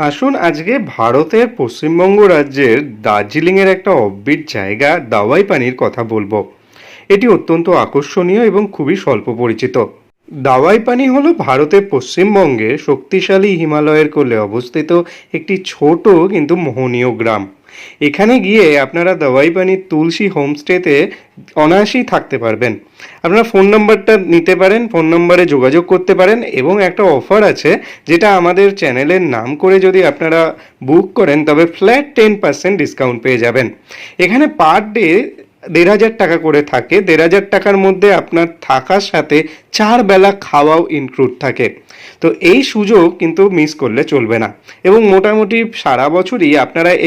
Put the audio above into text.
আসুন আজকে ভারতের পশ্চিমবঙ্গ রাজ্যের দার্জিলিংয়ের একটা অফবিট জায়গা দাওয়াই পানির কথা বলবো। এটি অত্যন্ত আকর্ষণীয় এবং খুবই স্বল্প পরিচিত। দাওয়াই পানি হলো ভারতের পশ্চিমবঙ্গে শক্তিশালী হিমালয়ের কোলে অবস্থিত একটি ছোট কিন্তু মোহনীয় গ্রাম। এখানে গিয়ে আপনারা দাওয়াই পানির তুলসী হোমস্টেতে অনায়াসেই থাকতে পারবেন। আপনারা ফোন নাম্বারটা নিতে পারেন, ফোন নাম্বারে যোগাযোগ করতে পারেন এবং একটা অফার আছে যেটা আমাদের চ্যানেলের নাম করে যদি আপনারা বুক করেন তবে ফ্ল্যাট 10% ডিসকাউন্ট পেয়ে যাবেন। এখানে পার ডে 1,500 টাকা করে থাকে। 1,500 টাকার মধ্যে আপনার থাকার সাথে 4 বেলা খাওয়াও ইনক্লুড থাকে। তো এই সুযোগ কিন্তু মিস করলে চলবে না এবং মোটামুটি সারা বছরই আপনারা